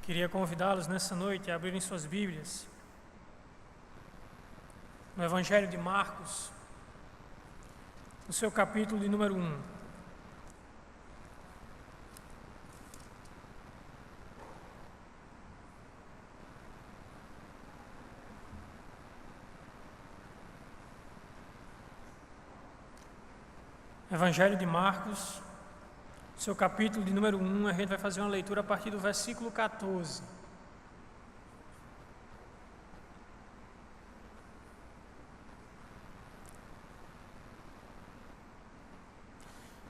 Queria convidá-los nessa noite a abrirem suas Bíblias no Evangelho de Marcos, no seu capítulo de número 1. Evangelho de Marcos, seu capítulo de número 1, a gente vai fazer uma leitura a partir do versículo 14.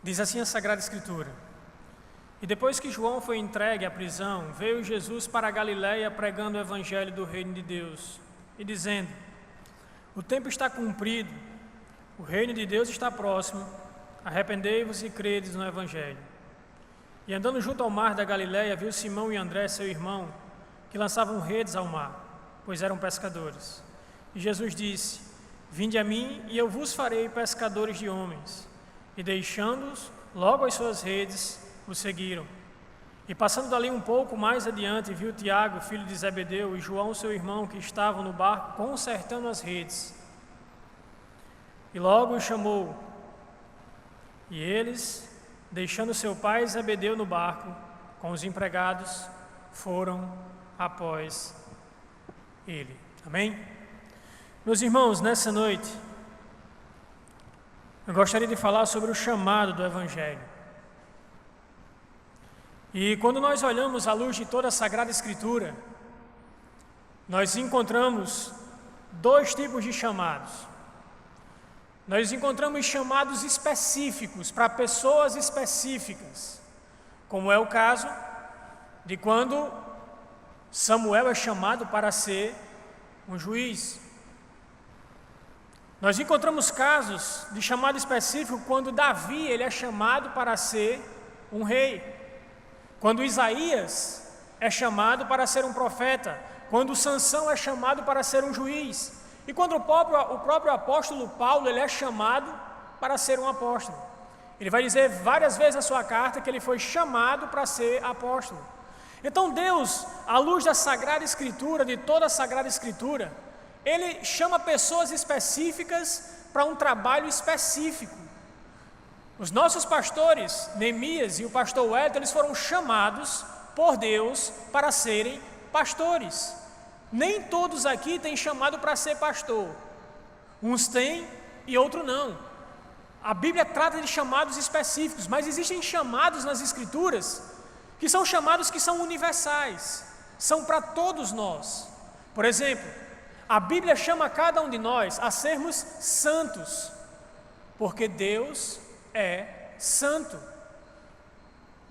Diz assim a Sagrada Escritura: E depois que João foi entregue à prisão, veio Jesus para a Galiléia pregando o Evangelho do Reino de Deus e dizendo: O tempo está cumprido, o Reino de Deus está próximo, arrependei-vos e credes no Evangelho. E andando junto ao mar da Galiléia, viu Simão e André, seu irmão, que lançavam redes ao mar, pois eram pescadores. E Jesus disse: Vinde a mim, e eu vos farei pescadores de homens. E deixando-os, logo as suas redes, o seguiram. E passando dali um pouco mais adiante, viu Tiago, filho de Zebedeu, e João, seu irmão, que estavam no barco consertando as redes. E logo os chamou. E eles, deixando seu pai Zebedeu no barco, com os empregados, foram após ele. Amém? Meus irmãos, nessa noite, eu gostaria de falar sobre o chamado do Evangelho. E quando nós olhamos à luz de toda a Sagrada Escritura, nós encontramos dois tipos de chamados. Nós encontramos chamados específicos para pessoas específicas, como é o caso de quando Samuel é chamado para ser um juiz. Nós encontramos casos de chamado específico quando Davi ele é chamado para ser um rei, quando Isaías é chamado para ser um profeta, quando Sansão é chamado para ser um juiz, e quando o próprio apóstolo Paulo ele é chamado para ser um apóstolo. Ele vai dizer várias vezes na sua carta que ele foi chamado para ser apóstolo. Então Deus, à luz da Sagrada Escritura, de toda a Sagrada Escritura, Ele chama pessoas específicas para um trabalho específico. Os nossos pastores, Neemias e o pastor Wellington, eles foram chamados por Deus para serem pastores. Nem todos aqui têm chamado para ser pastor. Uns têm e outros não. A Bíblia trata de chamados específicos, mas existem chamados nas Escrituras que são chamados que são universais, são para todos nós. Por exemplo, a Bíblia chama cada um de nós a sermos santos, porque Deus é santo.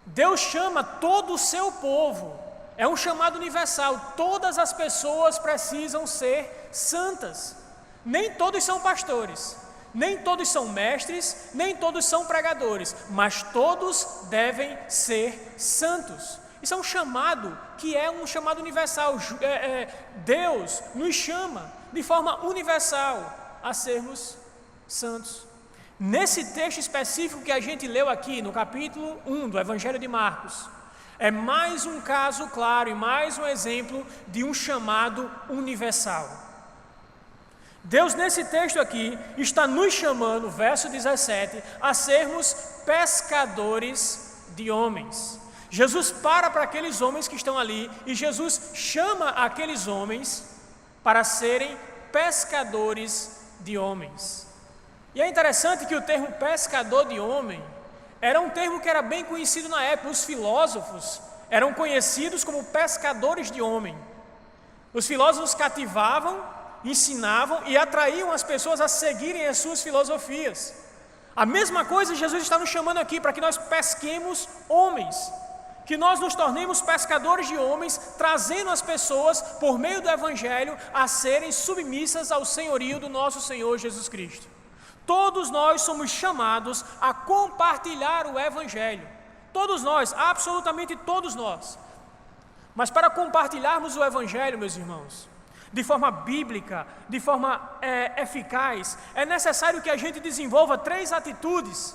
Deus chama todo o seu povo, é um chamado universal, todas as pessoas precisam ser santas. Nem todos são pastores, nem todos são mestres, nem todos são pregadores, mas todos devem ser santos. Isso é um chamado que é um chamado universal. Deus nos chama de forma universal a sermos santos. Nesse texto específico que a gente leu aqui, no capítulo 1 do Evangelho de Marcos, é mais um caso claro e mais um exemplo de um chamado universal. Deus, nesse texto aqui, está nos chamando, verso 17, a sermos pescadores de homens. Jesus para aqueles homens que estão ali e Jesus chama aqueles homens para serem pescadores de homens. E é interessante que o termo pescador de homem era um termo que era bem conhecido na época. Os filósofos eram conhecidos como pescadores de homem. Os filósofos cativavam, ensinavam e atraíam as pessoas a seguirem as suas filosofias. A mesma coisa Jesus está nos chamando aqui para que nós pesquemos homens, que nós nos tornemos pescadores de homens, trazendo as pessoas, por meio do Evangelho, a serem submissas ao senhorio do nosso Senhor Jesus Cristo. Todos nós somos chamados a compartilhar o Evangelho. Todos nós, absolutamente todos nós. Mas para compartilharmos o Evangelho, meus irmãos, de forma bíblica, de forma eficaz, é necessário que a gente desenvolva 3 atitudes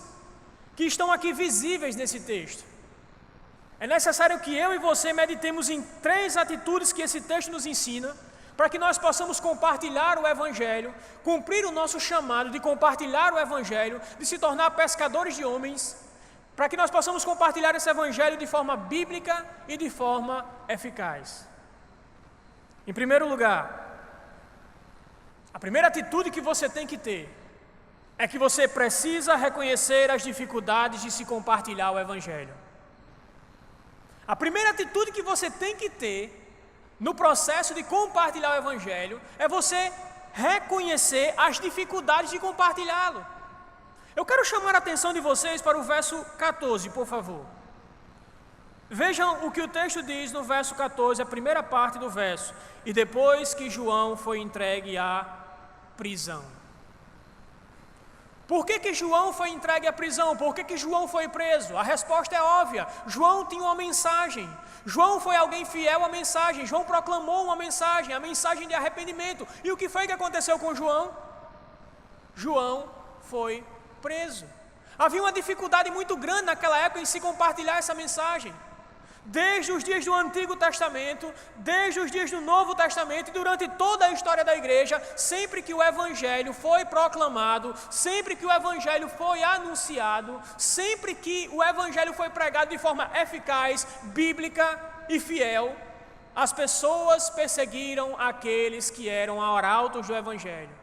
que estão aqui visíveis nesse texto. É necessário que eu e você meditemos em 3 atitudes que esse texto nos ensina, para que nós possamos compartilhar o Evangelho, cumprir o nosso chamado de compartilhar o Evangelho, de se tornar pescadores de homens, para que nós possamos compartilhar esse Evangelho de forma bíblica e de forma eficaz. Em primeiro lugar, a primeira atitude que você tem que ter é que você precisa reconhecer as dificuldades de se compartilhar o Evangelho. A primeira atitude que você tem que ter no processo de compartilhar o Evangelho é você reconhecer as dificuldades de compartilhá-lo. Eu quero chamar a atenção de vocês para o verso 14, por favor. Vejam o que o texto diz no verso 14, a primeira parte do verso. E depois que João foi entregue à prisão. Por que João foi entregue à prisão? Por que João foi preso? A resposta é óbvia. João tinha uma mensagem. João foi alguém fiel à mensagem. João proclamou uma mensagem, a mensagem de arrependimento. E o que foi que aconteceu com João? João foi preso. Havia uma dificuldade muito grande naquela época em se compartilhar essa mensagem. Desde os dias do Antigo Testamento, desde os dias do Novo Testamento e durante toda a história da igreja, sempre que o Evangelho foi proclamado, sempre que o Evangelho foi anunciado, sempre que o Evangelho foi pregado de forma eficaz, bíblica e fiel, as pessoas perseguiram aqueles que eram arautos do Evangelho.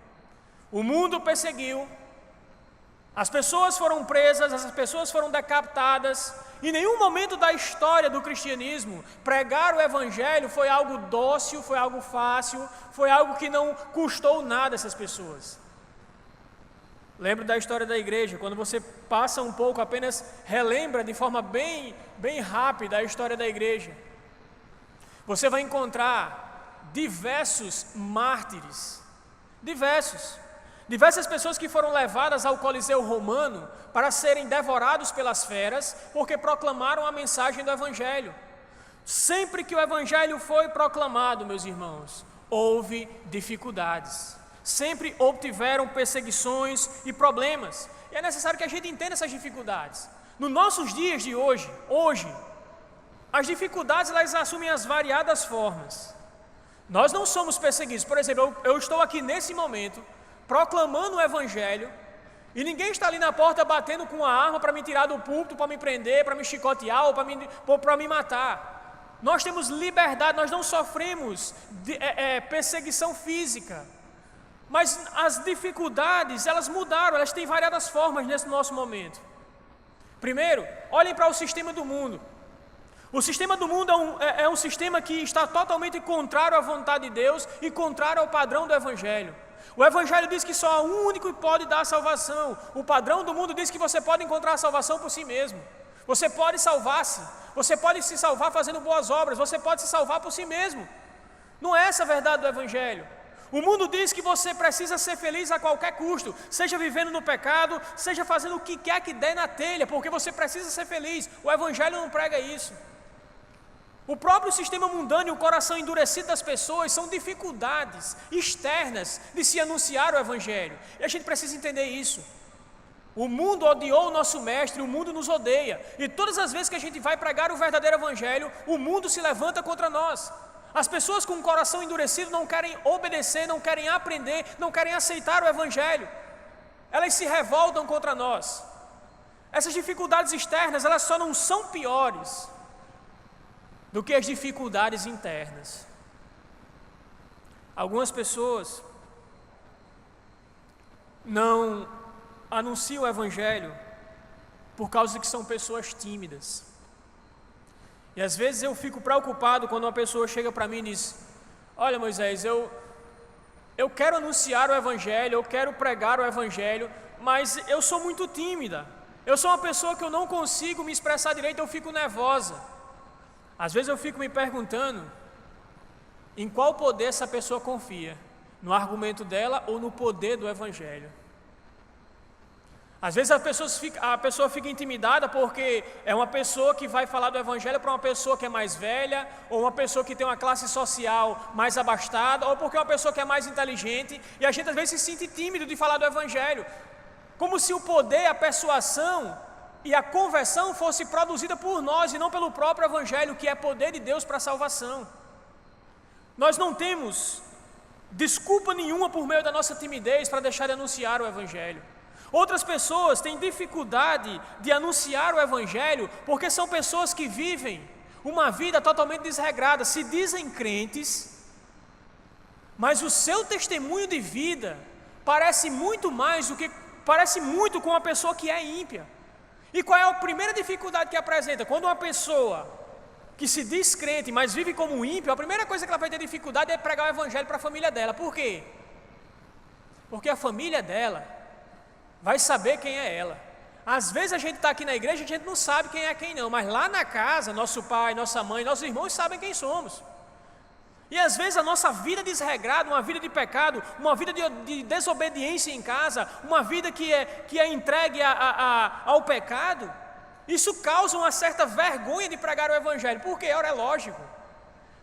O mundo perseguiu, as pessoas foram presas, as pessoas foram decapitadas. Em nenhum momento da história do cristianismo, pregar o Evangelho foi algo dócil, foi algo fácil, foi algo que não custou nada a essas pessoas. Lembro da história da igreja, quando você passa um pouco, apenas relembra de forma bem rápida a história da igreja. Você vai encontrar diversos mártires, diversas pessoas que foram levadas ao Coliseu Romano para serem devorados pelas feras, porque proclamaram a mensagem do Evangelho. Sempre que o Evangelho foi proclamado, meus irmãos, houve dificuldades. Sempre obtiveram perseguições e problemas. E é necessário que a gente entenda essas dificuldades. Nos nossos dias de hoje, as dificuldades elas assumem as variadas formas. Nós não somos perseguidos. Por exemplo, eu estou aqui nesse momento proclamando o Evangelho, e ninguém está ali na porta batendo com uma arma para me tirar do púlpito, para me prender, para me chicotear ou para me matar. Nós temos liberdade, nós não sofremos perseguição física, mas as dificuldades, elas mudaram, elas têm variadas formas nesse nosso momento. Primeiro, olhem para o sistema do mundo. O sistema do mundo é um sistema que está totalmente contrário à vontade de Deus e contrário ao padrão do Evangelho. O Evangelho diz que só há um único que pode dar a salvação. O padrão do mundo diz que você pode encontrar a salvação por si mesmo. Você pode salvar-se. Você pode se salvar fazendo boas obras. Você pode se salvar por si mesmo. Não é essa a verdade do Evangelho. O mundo diz que você precisa ser feliz a qualquer custo, seja vivendo no pecado, seja fazendo o que quer que der na telha, porque você precisa ser feliz. O Evangelho não prega isso. O próprio sistema mundano e o coração endurecido das pessoas são dificuldades externas de se anunciar o Evangelho. E a gente precisa entender isso. O mundo odiou o nosso mestre, o mundo nos odeia. E todas as vezes que a gente vai pregar o verdadeiro Evangelho, o mundo se levanta contra nós. As pessoas com o coração endurecido não querem obedecer, não querem aprender, não querem aceitar o Evangelho. Elas se revoltam contra nós. Essas dificuldades externas, elas só não são piores do que as dificuldades internas. Algumas pessoas não anunciam o Evangelho por causa de que são pessoas tímidas. E às vezes eu fico preocupado quando uma pessoa chega para mim e diz: olha, Moisés, eu quero anunciar o Evangelho, eu quero pregar o Evangelho, mas eu sou muito tímida. Eu sou uma pessoa que eu não consigo me expressar direito, eu fico nervosa. Às vezes eu fico me perguntando em qual poder essa pessoa confia, no argumento dela ou no poder do Evangelho. Às vezes a pessoa fica intimidada porque é uma pessoa que vai falar do Evangelho para uma pessoa que é mais velha, ou uma pessoa que tem uma classe social mais abastada, ou porque é uma pessoa que é mais inteligente, e a gente às vezes se sente tímido de falar do Evangelho, como se o poder, a persuasão, e a conversão fosse produzida por nós e não pelo próprio Evangelho, que é poder de Deus para a salvação. Nós não temos desculpa nenhuma por meio da nossa timidez para deixar de anunciar o Evangelho. Outras pessoas têm dificuldade de anunciar o Evangelho porque são pessoas que vivem uma vida totalmente desregrada, se dizem crentes, mas o seu testemunho de vida parece muito com uma pessoa que é ímpia. E qual é a primeira dificuldade que apresenta? Quando uma pessoa que se diz crente, mas vive como ímpio, a primeira coisa que ela vai ter dificuldade é pregar o Evangelho para a família dela. Por quê? Porque a família dela vai saber quem é ela. Às vezes a gente está aqui na igreja e a gente não sabe quem é quem não, mas lá na casa, nosso pai, nossa mãe, nossos irmãos sabem quem somos. E às vezes a nossa vida desregrada, uma vida de pecado, uma vida de desobediência em casa, uma vida que é entregue ao pecado, isso causa uma certa vergonha de pregar o Evangelho. Por quê? Ora, é lógico.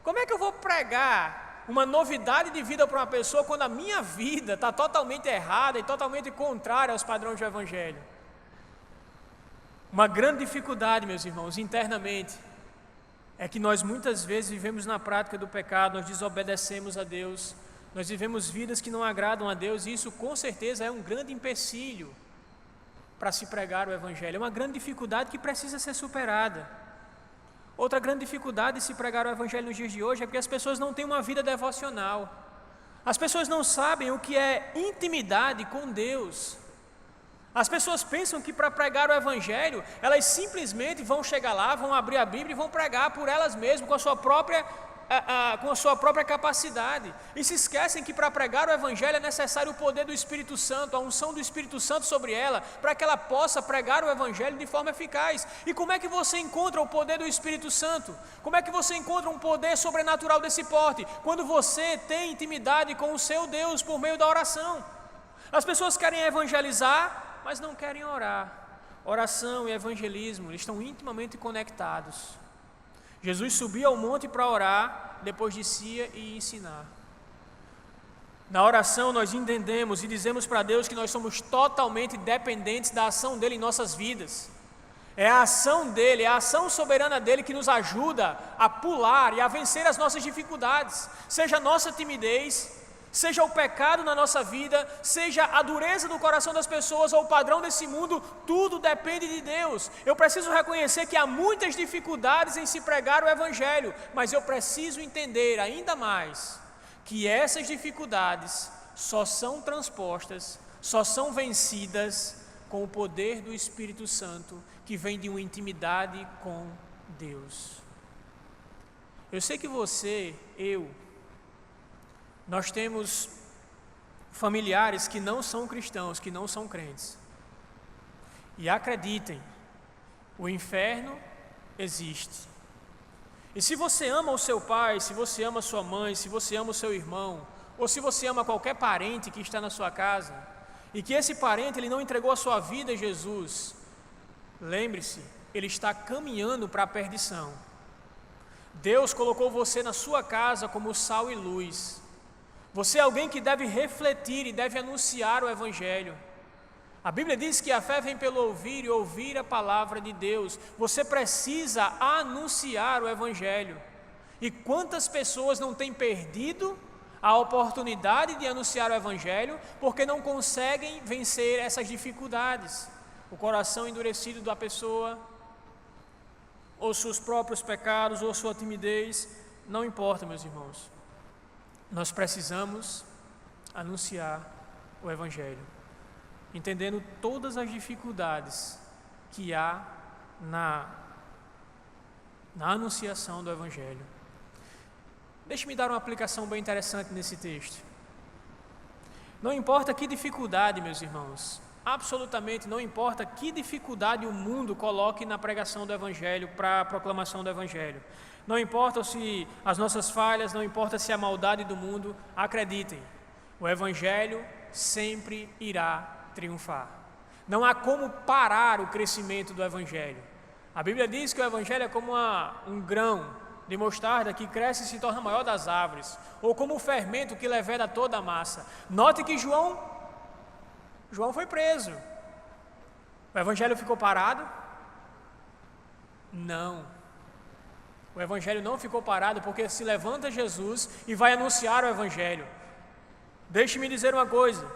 Como é que eu vou pregar uma novidade de vida para uma pessoa quando a minha vida está totalmente errada e totalmente contrária aos padrões do Evangelho? Uma grande dificuldade, meus irmãos, internamente, é que nós muitas vezes vivemos na prática do pecado, nós desobedecemos a Deus, nós vivemos vidas que não agradam a Deus, e isso com certeza é um grande empecilho para se pregar o Evangelho, é uma grande dificuldade que precisa ser superada. Outra grande dificuldade de se pregar o Evangelho nos dias de hoje é porque as pessoas não têm uma vida devocional, as pessoas não sabem o que é intimidade com Deus. As pessoas pensam que para pregar o Evangelho, elas simplesmente vão chegar lá, vão abrir a Bíblia e vão pregar por elas mesmas, com a sua própria capacidade. E se esquecem que para pregar o Evangelho é necessário o poder do Espírito Santo, a unção do Espírito Santo sobre ela, para que ela possa pregar o Evangelho de forma eficaz. E como é que você encontra o poder do Espírito Santo? Como é que você encontra um poder sobrenatural desse porte? Quando você tem intimidade com o seu Deus por meio da oração. As pessoas querem evangelizar, mas não querem orar. Oração e evangelismo estão intimamente conectados. Jesus subiu ao monte para orar, depois descia e ensinar. Na oração nós entendemos e dizemos para Deus que nós somos totalmente dependentes da ação dEle em nossas vidas. É a ação dEle, é a ação soberana dEle que nos ajuda a pular e a vencer as nossas dificuldades, seja a nossa timidez, seja o pecado na nossa vida, seja a dureza do coração das pessoas ou o padrão desse mundo, tudo depende de Deus. Eu preciso reconhecer que há muitas dificuldades em se pregar o Evangelho, mas eu preciso entender ainda mais que essas dificuldades só são transpostas, só são vencidas com o poder do Espírito Santo que vem de uma intimidade com Deus. Eu sei que você, nós temos familiares que não são cristãos, que não são crentes. E acreditem, o inferno existe. E se você ama o seu pai, se você ama a sua mãe, se você ama o seu irmão, ou se você ama qualquer parente que está na sua casa, e que esse parente ele não entregou a sua vida a Jesus, lembre-se, ele está caminhando para a perdição. Deus colocou você na sua casa como sal e luz. Você é alguém que deve refletir e deve anunciar o Evangelho. A Bíblia diz que a fé vem pelo ouvir e ouvir a palavra de Deus. Você precisa anunciar o Evangelho. E quantas pessoas não têm perdido a oportunidade de anunciar o Evangelho porque não conseguem vencer essas dificuldades? O coração endurecido da pessoa, ou seus próprios pecados, ou sua timidez, não importa, meus irmãos. Nós precisamos anunciar o Evangelho, entendendo todas as dificuldades que há na anunciação do Evangelho. Deixe-me dar uma aplicação bem interessante nesse texto. Não importa que dificuldade, meus irmãos, absolutamente não importa que dificuldade o mundo coloque na pregação do Evangelho, para a proclamação do Evangelho. Não importa se as nossas falhas, não importa se a maldade do mundo, acreditem, o Evangelho sempre irá triunfar. Não há como parar o crescimento do Evangelho. A Bíblia diz que o Evangelho é como um grão de mostarda que cresce e se torna maior das árvores, ou como o fermento que leveda toda a massa. Note que João foi preso. O Evangelho ficou parado? Não. O Evangelho não ficou parado porque se levanta Jesus e vai anunciar o Evangelho. Deixe-me dizer uma coisa.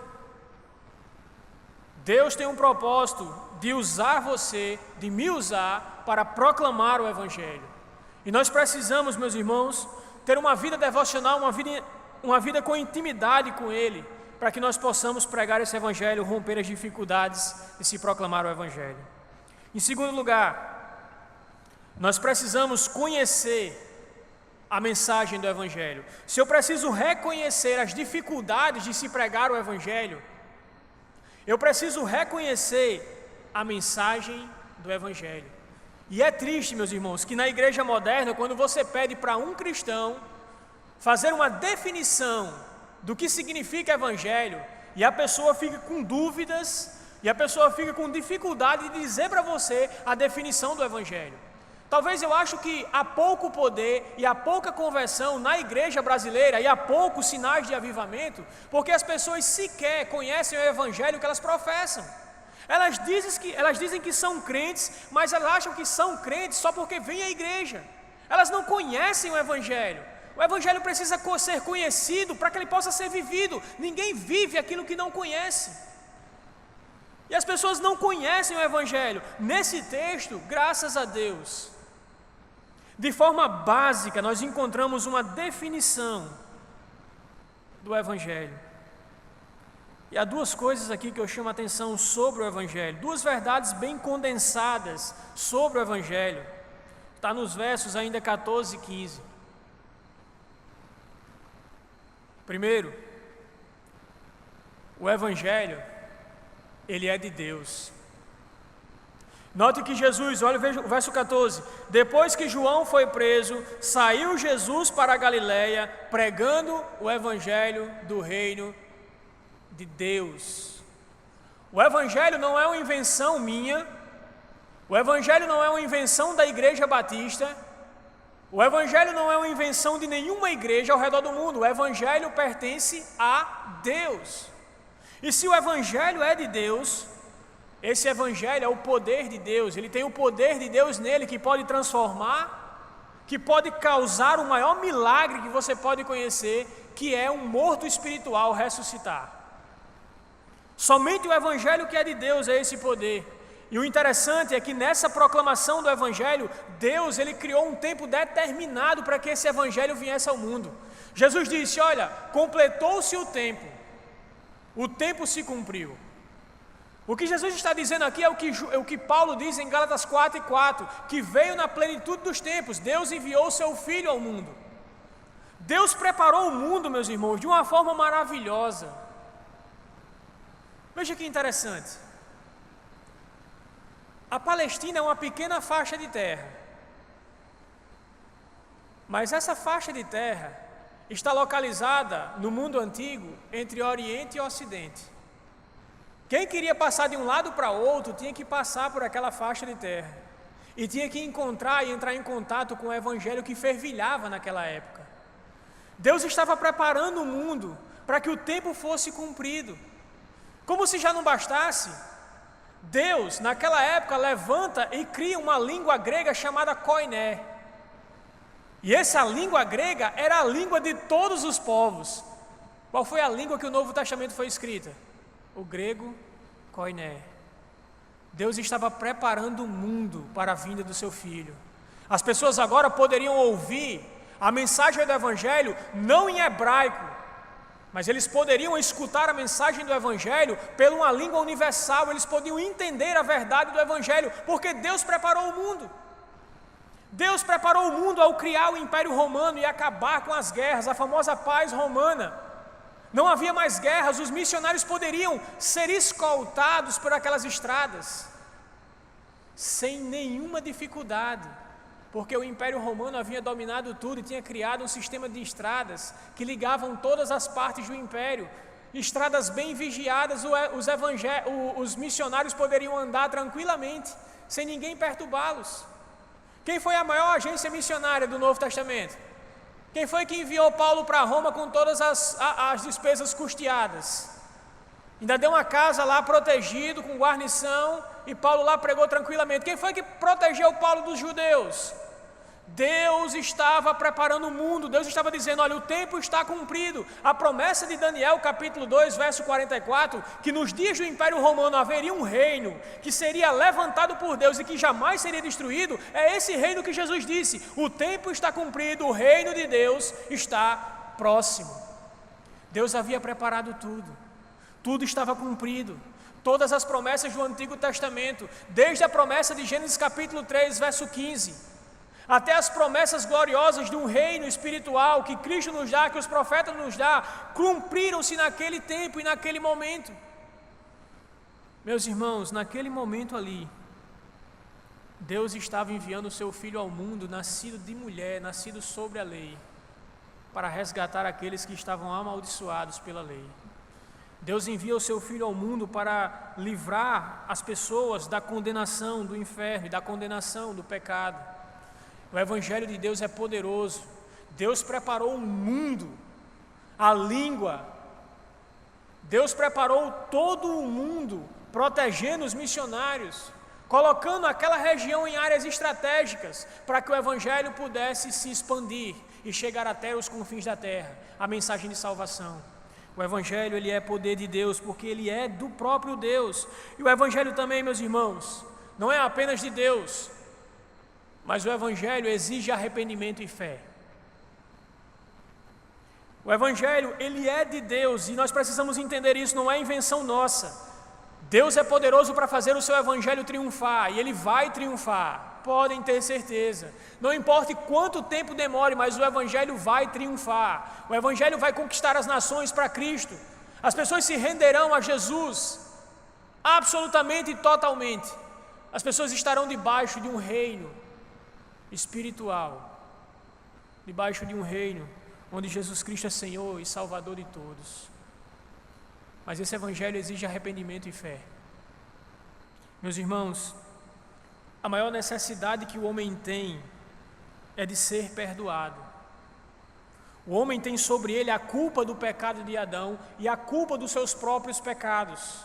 Deus tem um propósito de usar você, de me usar para proclamar o Evangelho. E nós precisamos, meus irmãos, ter uma vida devocional, uma vida com intimidade com Ele, para que nós possamos pregar esse Evangelho, romper as dificuldades e se proclamar o Evangelho. Em segundo lugar, nós precisamos conhecer a mensagem do Evangelho. Se eu preciso reconhecer as dificuldades de se pregar o Evangelho, eu preciso reconhecer a mensagem do Evangelho. E é triste, meus irmãos, que na igreja moderna, quando você pede para um cristão fazer uma definição do que significa Evangelho, e a pessoa fica com dúvidas, e a pessoa fica com dificuldade de dizer para você a definição do Evangelho. Talvez eu acho que há pouco poder e há pouca conversão na igreja brasileira e há poucos sinais de avivamento, porque as pessoas sequer conhecem o Evangelho que elas professam. Elas dizem que são crentes, mas elas acham que são crentes só porque vêm à igreja. Elas não conhecem o Evangelho. O Evangelho precisa ser conhecido para que ele possa ser vivido. Ninguém vive aquilo que não conhece. E as pessoas não conhecem o Evangelho. Nesse texto, graças a Deus, de forma básica, nós encontramos uma definição do Evangelho. E há duas coisas aqui que eu chamo a atenção sobre o Evangelho. Duas verdades bem condensadas sobre o Evangelho. Está nos versos ainda 14 e 15. Primeiro, o Evangelho, ele é de Deus. Note que Jesus, olha o verso 14, depois que João foi preso, saiu Jesus para a Galileia, pregando o Evangelho do reino de Deus. O Evangelho não é uma invenção minha, o Evangelho não é uma invenção da Igreja Batista, o Evangelho não é uma invenção de nenhuma igreja ao redor do mundo, o Evangelho pertence a Deus. E se o Evangelho é de Deus, esse Evangelho é o poder de Deus, ele tem o poder de Deus nele que pode transformar, que pode causar o maior milagre que você pode conhecer, que é um morto espiritual ressuscitar. Somente o Evangelho que é de Deus é esse poder. E o interessante é que nessa proclamação do Evangelho, Deus ele criou um tempo determinado para que esse Evangelho viesse ao mundo. Jesus disse, olha, completou-se o tempo se cumpriu. O que Jesus está dizendo aqui é o que Paulo diz em Gálatas 4:4, que veio na plenitude dos tempos, Deus enviou o seu Filho ao mundo. Deus preparou o mundo, meus irmãos, de uma forma maravilhosa. Veja que interessante. A Palestina é uma pequena faixa de terra, mas essa faixa de terra está localizada no mundo antigo entre Oriente e Ocidente. Quem queria passar de um lado para outro tinha que passar por aquela faixa de terra e tinha que encontrar e entrar em contato com o Evangelho que fervilhava naquela época. Deus estava preparando o mundo para que o tempo fosse cumprido. Como se já não bastasse, Deus, naquela época, levanta e cria uma língua grega chamada koiné. E essa língua grega era a língua de todos os povos. Qual foi a língua que o Novo Testamento foi escrita? O grego koiné. Deus estava preparando o mundo para a vinda do seu Filho. As pessoas agora poderiam ouvir a mensagem do Evangelho não em hebraico, mas eles poderiam escutar a mensagem do Evangelho por uma língua universal, eles podiam entender a verdade do Evangelho, porque Deus preparou o mundo. Deus preparou o mundo ao criar o Império Romano e acabar com as guerras, a famosa paz romana. Não havia mais guerras, os missionários poderiam ser escoltados por aquelas estradas, sem nenhuma dificuldade, porque o Império Romano havia dominado tudo e tinha criado um sistema de estradas que ligavam todas as partes do Império. Estradas bem vigiadas, os missionários poderiam andar tranquilamente, sem ninguém perturbá-los. Quem foi a maior agência missionária do Novo Testamento? Quem foi que enviou Paulo para Roma com todas as despesas custeadas? Ainda deu uma casa lá protegido, com guarnição, e Paulo lá pregou tranquilamente. Quem foi que protegeu Paulo dos judeus? Deus estava preparando o mundo, Deus estava dizendo, olha, o tempo está cumprido. A promessa de Daniel, capítulo 2, verso 44, que nos dias do Império Romano haveria um reino que seria levantado por Deus e que jamais seria destruído, é esse reino que Jesus disse, o tempo está cumprido, o reino de Deus está próximo. Deus havia preparado tudo estava cumprido. Todas as promessas do Antigo Testamento, desde a promessa de Gênesis capítulo 3, verso 15, até as promessas gloriosas de um reino espiritual que Cristo nos dá, que os profetas nos dão, cumpriram-se naquele tempo e naquele momento. Meus irmãos, naquele momento ali, Deus estava enviando o seu Filho ao mundo, nascido de mulher, nascido sobre a lei, para resgatar aqueles que estavam amaldiçoados pela lei. Deus envia o seu Filho ao mundo para livrar as pessoas da condenação do inferno e da condenação do pecado. O Evangelho de Deus é poderoso. Deus preparou o mundo, a língua. Deus preparou todo o mundo, protegendo os missionários, colocando aquela região em áreas estratégicas para que o Evangelho pudesse se expandir e chegar até os confins da terra, a mensagem de salvação. O Evangelho, ele é poder de Deus, porque ele é do próprio Deus. E o Evangelho também, meus irmãos, não é apenas de Deus, mas o Evangelho exige arrependimento e fé. O Evangelho, ele é de Deus, e nós precisamos entender isso, não é invenção nossa. Deus é poderoso para fazer o seu Evangelho triunfar, e ele vai triunfar, podem ter certeza. Não importa quanto tempo demore, mas o Evangelho vai triunfar. O Evangelho vai conquistar as nações para Cristo. As pessoas se renderão a Jesus, absolutamente e totalmente. As pessoas estarão debaixo de um reino espiritual, debaixo de um reino onde Jesus Cristo é Senhor e Salvador de todos. Mas esse Evangelho exige arrependimento e fé. Meus irmãos, a maior necessidade que o homem tem é de ser perdoado. O homem tem sobre ele a culpa do pecado de Adão e a culpa dos seus próprios pecados.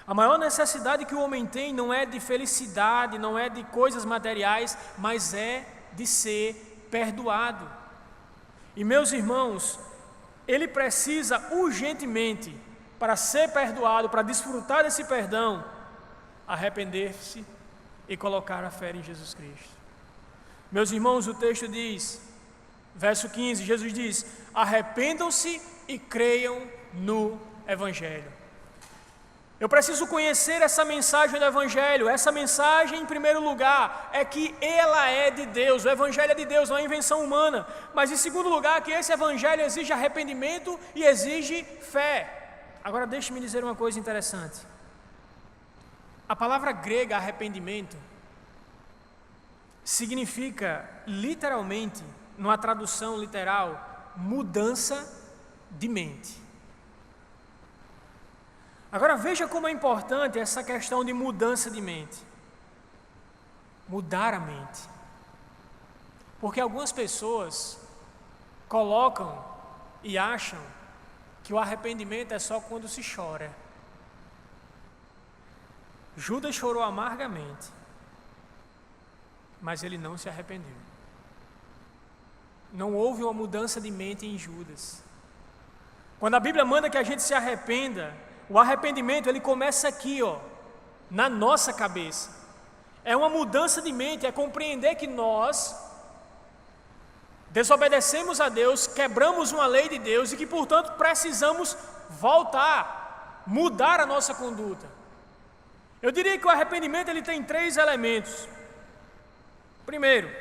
A maior necessidade que o homem tem não é de felicidade, não é de coisas materiais, mas é de ser perdoado. E meus irmãos, ele precisa urgentemente, para ser perdoado, para desfrutar desse perdão, arrepender-se e colocar a fé em Jesus Cristo. Meus irmãos, o texto diz, verso 15, Jesus diz, arrependam-se e creiam no Evangelho. Eu preciso conhecer essa mensagem do Evangelho. Essa mensagem, em primeiro lugar, é que ela é de Deus. O Evangelho é de Deus, não é invenção humana. Mas, em segundo lugar, que esse Evangelho exige arrependimento e exige fé. Agora, deixe-me dizer uma coisa interessante. A palavra grega arrependimento significa, literalmente, numa tradução literal, mudança de mente. Agora veja como é importante essa questão de mudança de mente. Mudar a mente. Porque algumas pessoas colocam e acham que o arrependimento é só quando se chora. Judas chorou amargamente, mas ele não se arrependeu. Não houve uma mudança de mente em Judas. Quando a Bíblia manda que a gente se arrependa, o arrependimento ele começa aqui, na nossa cabeça. É uma mudança de mente, é compreender que nós desobedecemos a Deus, quebramos uma lei de Deus e que, portanto, precisamos voltar, mudar a nossa conduta. Eu diria que o arrependimento ele tem 3 elementos. Primeiro,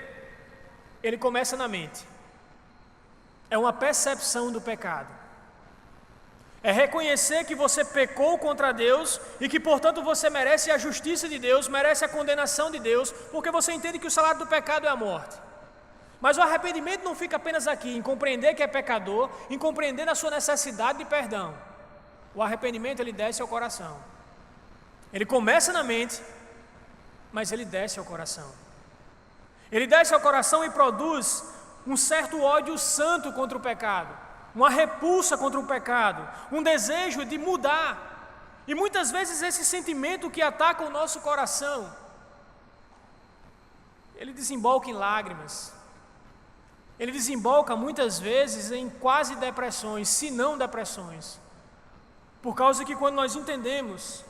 ele começa na mente. É uma percepção do pecado. É reconhecer que você pecou contra Deus e que, portanto, você merece a justiça de Deus, merece a condenação de Deus, porque você entende que o salário do pecado é a morte. Mas o arrependimento não fica apenas aqui, em compreender que é pecador, em compreender a sua necessidade de perdão. O arrependimento, ele desce ao coração. Ele começa na mente, mas ele desce ao coração. Ele desce ao coração e produz um certo ódio santo contra o pecado, uma repulsa contra o pecado, um desejo de mudar. E muitas vezes esse sentimento que ataca o nosso coração, ele desemboca em lágrimas. Ele desemboca muitas vezes em quase depressões, se não depressões. Por causa que quando nós entendemos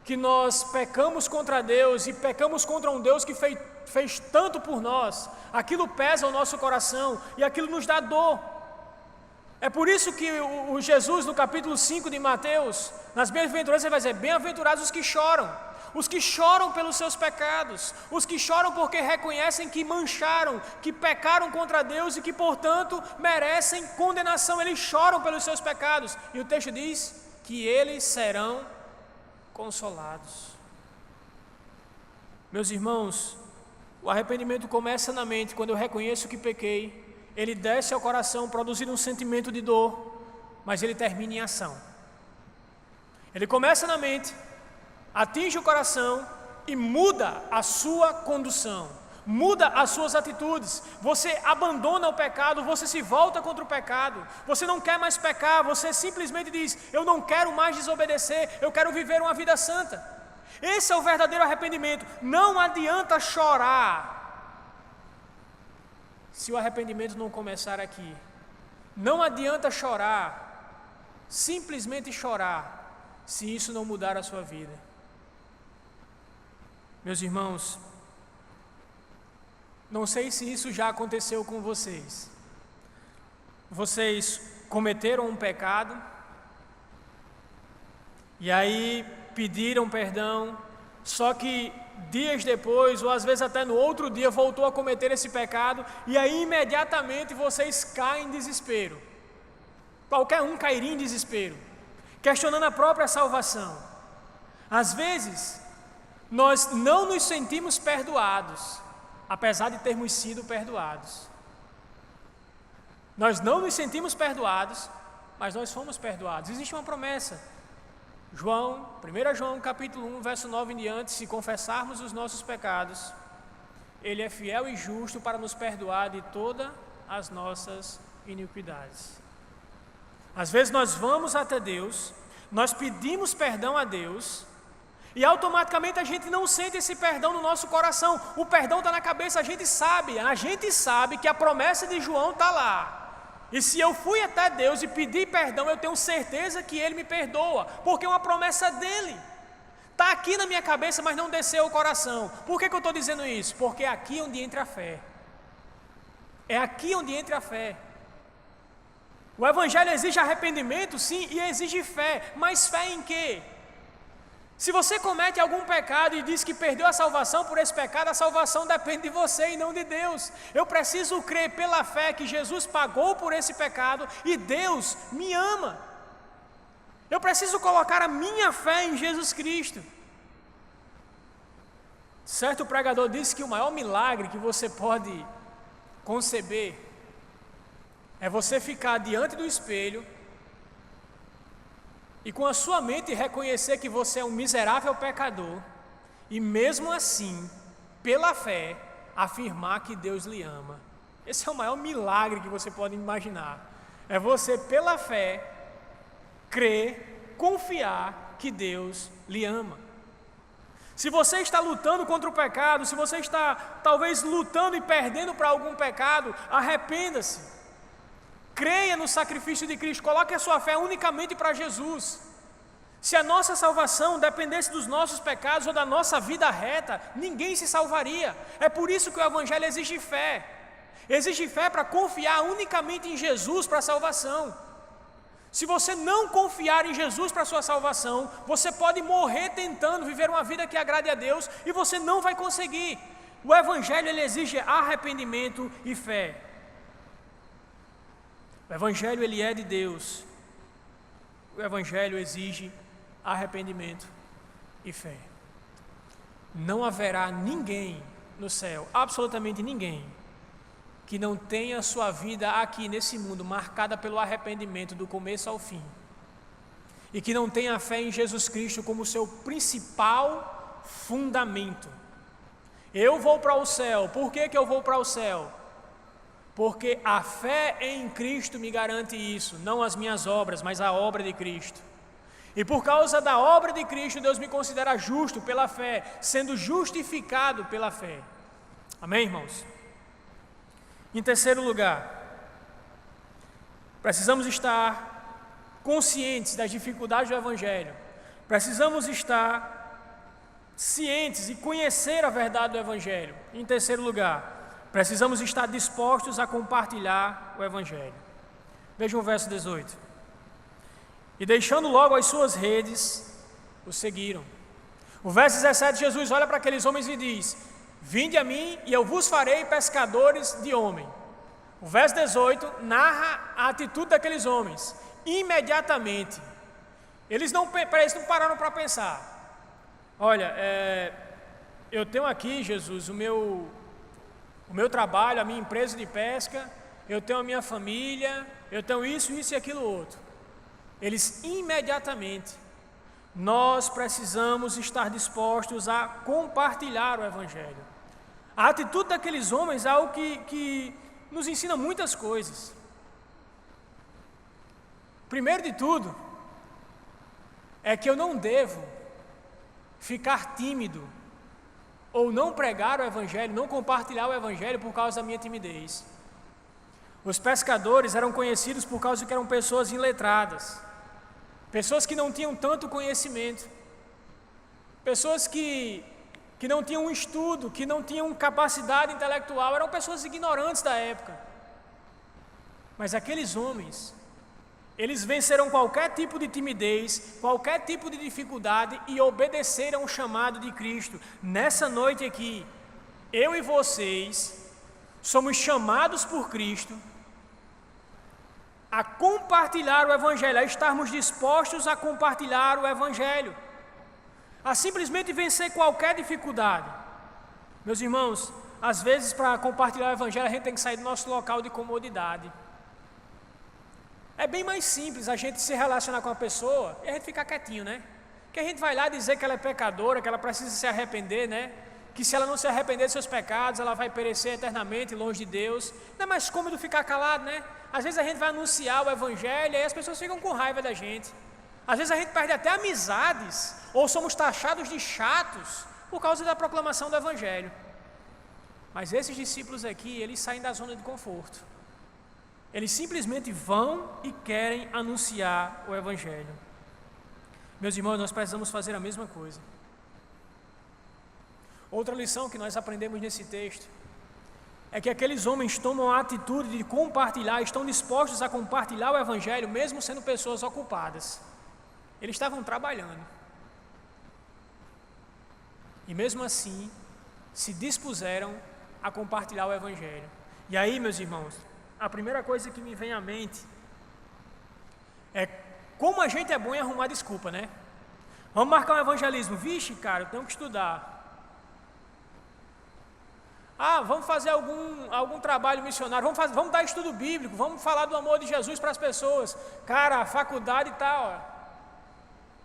que nós pecamos contra Deus e pecamos contra um Deus que fez tanto por nós, aquilo pesa o nosso coração e aquilo nos dá dor. É por isso que o Jesus, no capítulo 5 de Mateus, nas bem-aventuranças, ele vai dizer: bem-aventurados os que choram pelos seus pecados, os que choram porque reconhecem que mancharam, que pecaram contra Deus e que, portanto, merecem condenação. Eles choram pelos seus pecados. E o texto diz que eles serão consolados. Meus irmãos, o arrependimento começa na mente. Quando eu reconheço que pequei, ele desce ao coração, produzindo um sentimento de dor, mas ele termina em ação. Ele começa na mente, atinge o coração e muda a sua condução, muda as suas atitudes. Você abandona o pecado, você se volta contra o pecado, você não quer mais pecar, você simplesmente diz: eu não quero mais desobedecer, eu quero viver uma vida santa. Esse é o verdadeiro arrependimento. Não adianta chorar se o arrependimento não começar aqui. Não adianta chorar, simplesmente chorar, se isso não mudar a sua vida. Meus irmãos, não sei se isso já aconteceu com vocês. Vocês cometeram um pecado e aí pediram perdão, só que dias depois, ou às vezes até no outro dia, voltou a cometer esse pecado, e aí imediatamente vocês caem em desespero. Qualquer um cairia em desespero, questionando a própria salvação. Às vezes, nós não nos sentimos perdoados, apesar de termos sido perdoados. Nós não nos sentimos perdoados, mas nós fomos perdoados. Existe uma promessa. 1 João capítulo 1, verso 9 em diante: se confessarmos os nossos pecados, Ele é fiel e justo para nos perdoar de todas as nossas iniquidades. Às vezes nós vamos até Deus, nós pedimos perdão a Deus, e automaticamente a gente não sente esse perdão no nosso coração. O perdão está na cabeça, a gente sabe que a promessa de João está lá. E se eu fui até Deus e pedi perdão, eu tenho certeza que Ele me perdoa, porque é uma promessa dEle. Está aqui na minha cabeça, mas não desceu o coração. Por que eu estou dizendo isso? Porque é aqui onde entra a fé. É aqui onde entra a fé. O Evangelho exige arrependimento, sim, e exige fé. Mas fé em quê? Se você comete algum pecado e diz que perdeu a salvação por esse pecado, a salvação depende de você e não de Deus. Eu preciso crer pela fé que Jesus pagou por esse pecado e Deus me ama. Eu preciso colocar a minha fé em Jesus Cristo. Certo pregador disse que o maior milagre que você pode conceber é você ficar diante do espelho e com a sua mente reconhecer que você é um miserável pecador, e mesmo assim, pela fé, afirmar que Deus lhe ama. Esse é o maior milagre que você pode imaginar. É você, pela fé, crer, confiar que Deus lhe ama. Se você está lutando contra o pecado, se você está talvez lutando e perdendo para algum pecado, arrependa-se. Creia no sacrifício de Cristo, coloque a sua fé unicamente para Jesus. Se a nossa salvação dependesse dos nossos pecados ou da nossa vida reta, ninguém se salvaria. É por isso que o Evangelho exige fé. Exige fé para confiar unicamente em Jesus para a salvação. Se você não confiar em Jesus para a sua salvação, você pode morrer tentando viver uma vida que agrade a Deus e você não vai conseguir. O Evangelho ele exige arrependimento e fé. O Evangelho ele é de Deus. O Evangelho exige arrependimento e fé. Não haverá ninguém no céu, absolutamente ninguém, que não tenha sua vida aqui nesse mundo marcada pelo arrependimento do começo ao fim, e que não tenha a fé em Jesus Cristo como seu principal fundamento. Eu vou para o céu. Por que eu vou para o céu? Porque a fé em Cristo me garante isso, não as minhas obras, mas a obra de Cristo. E por causa da obra de Cristo, Deus me considera justo pela fé, sendo justificado pela fé. Amém, irmãos? Em terceiro lugar, precisamos estar conscientes das dificuldades do Evangelho. Precisamos estar cientes e conhecer a verdade do Evangelho. Em terceiro lugar, precisamos estar dispostos a compartilhar o Evangelho. Vejam o verso 18. E deixando logo as suas redes, o seguiram. O verso 17, Jesus olha para aqueles homens e diz: vinde a mim e eu vos farei pescadores de homem. O verso 18 narra a atitude daqueles homens. Imediatamente, eles não pararam para pensar. Olha, eu tenho aqui, Jesus, o meu trabalho, a minha empresa de pesca, eu tenho a minha família, eu tenho isso e aquilo outro. Eles imediatamente, nós precisamos estar dispostos a compartilhar o Evangelho. A atitude daqueles homens é algo que nos ensina muitas coisas. Primeiro de tudo, é que eu não devo ficar tímido ou não pregar o Evangelho, não compartilhar o Evangelho por causa da minha timidez. Os pescadores eram conhecidos por causa que eram pessoas iletradas, pessoas que não tinham tanto conhecimento, pessoas que não tinham um estudo, que não tinham capacidade intelectual, eram pessoas ignorantes da época. Mas aqueles homens, eles venceram qualquer tipo de timidez, qualquer tipo de dificuldade e obedeceram o chamado de Cristo. Nessa noite aqui, eu e vocês somos chamados por Cristo a compartilhar o Evangelho, a estarmos dispostos a compartilhar o Evangelho, a simplesmente vencer qualquer dificuldade. Meus irmãos, às vezes para compartilhar o Evangelho a gente tem que sair do nosso local de comodidade. É bem mais simples a gente se relacionar com a pessoa e a gente ficar quietinho, né? Que a gente vai lá dizer que ela é pecadora, que ela precisa se arrepender, né? Que se ela não se arrepender de seus pecados, ela vai perecer eternamente longe de Deus. Não é mais cômodo ficar calado, né? Às vezes a gente vai anunciar o Evangelho e as pessoas ficam com raiva da gente. Às vezes a gente perde até amizades, ou somos taxados de chatos por causa da proclamação do Evangelho. Mas esses discípulos aqui, eles saem da zona de conforto. Eles simplesmente vão e querem anunciar o Evangelho. Meus irmãos, nós precisamos fazer a mesma coisa. Outra lição que nós aprendemos nesse texto é que aqueles homens tomam a atitude de compartilhar, estão dispostos a compartilhar o Evangelho, mesmo sendo pessoas ocupadas. Eles estavam trabalhando. E mesmo assim, se dispuseram a compartilhar o Evangelho. E aí, meus irmãos, a primeira coisa que me vem à mente é como a gente é bom em arrumar desculpa, né? Vamos marcar um evangelismo. Vixe, cara, eu tenho que estudar. Vamos fazer algum trabalho missionário, vamos dar estudo bíblico, vamos falar do amor de Jesus para as pessoas. Cara, a faculdade está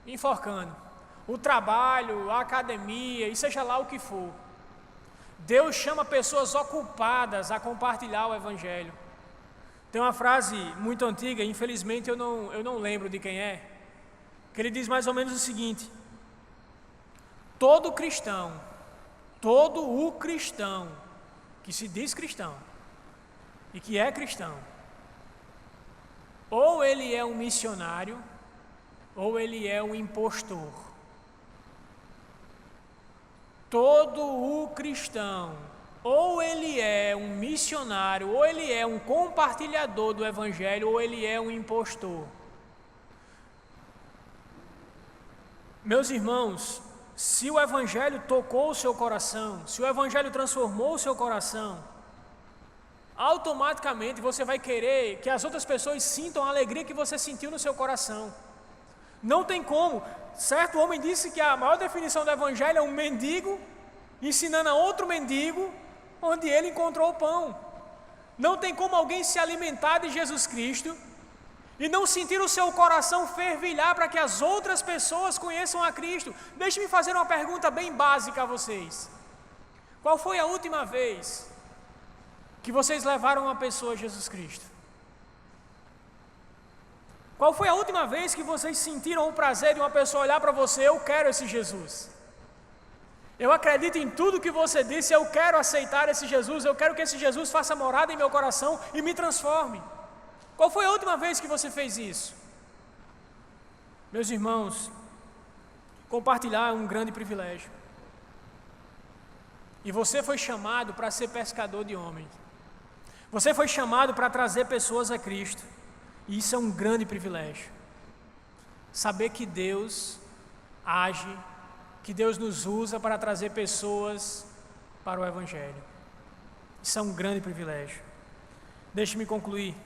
me enforcando. O trabalho, a academia, e seja lá o que for. Deus chama pessoas ocupadas a compartilhar o Evangelho. Tem uma frase muito antiga, infelizmente eu não lembro de quem é, que ele diz mais ou menos o seguinte: todo o cristão que se diz cristão e que é cristão, ou ele é um missionário, ou ele é um impostor. Todo o cristão, ou ele é um missionário, ou ele é um compartilhador do Evangelho, ou ele é um impostor. Meus irmãos, se o Evangelho tocou o seu coração, se o Evangelho transformou o seu coração, automaticamente você vai querer que as outras pessoas sintam a alegria que você sentiu no seu coração. Não tem como. Certo homem disse que a maior definição do Evangelho é um mendigo ensinando a outro mendigo onde ele encontrou o pão. Não tem como alguém se alimentar de Jesus Cristo e não sentir o seu coração fervilhar para que as outras pessoas conheçam a Cristo. Deixe-me fazer uma pergunta bem básica a vocês. Qual foi a última vez que vocês levaram uma pessoa a Jesus Cristo? Qual foi a última vez que vocês sentiram o prazer de uma pessoa olhar para você: eu quero esse Jesus? Eu acredito em tudo que você disse, eu quero aceitar esse Jesus, eu quero que esse Jesus faça morada em meu coração e me transforme. Qual foi a última vez que você fez isso? Meus irmãos, compartilhar é um grande privilégio. E você foi chamado para ser pescador de homens. Você foi chamado para trazer pessoas a Cristo. E isso é um grande privilégio. Saber que Deus age, que Deus nos usa para trazer pessoas para o Evangelho. Isso é um grande privilégio. Deixe-me concluir.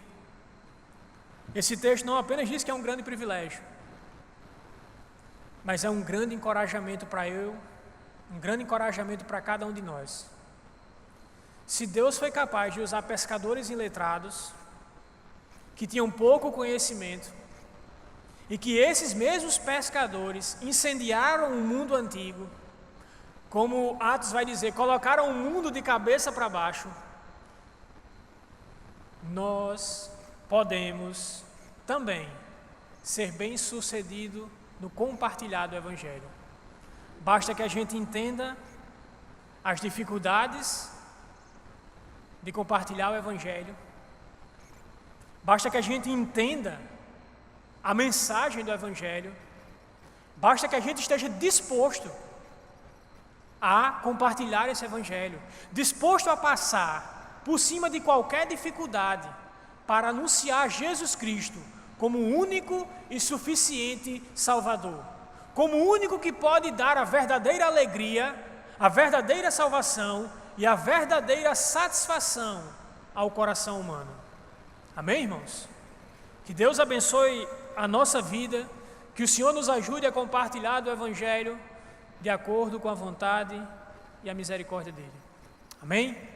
Esse texto não apenas diz que é um grande privilégio, mas é um grande encorajamento para um grande encorajamento para cada um de nós. Se Deus foi capaz de usar pescadores iletrados, que tinham pouco conhecimento, e que esses mesmos pescadores incendiaram o mundo antigo, como Atos vai dizer, colocaram o mundo de cabeça para baixo, nós podemos também ser bem-sucedidos no compartilhar do Evangelho. Basta que a gente entenda as dificuldades de compartilhar o Evangelho. Basta que a gente entenda a mensagem do Evangelho. Basta que a gente esteja disposto a compartilhar esse Evangelho, disposto a passar por cima de qualquer dificuldade para anunciar Jesus Cristo como o único e suficiente Salvador, como o único que pode dar a verdadeira alegria, a verdadeira salvação e a verdadeira satisfação ao coração humano. Amém, irmãos? Que Deus abençoe a nossa vida, que o Senhor nos ajude a compartilhar do Evangelho de acordo com a vontade e a misericórdia dEle. Amém?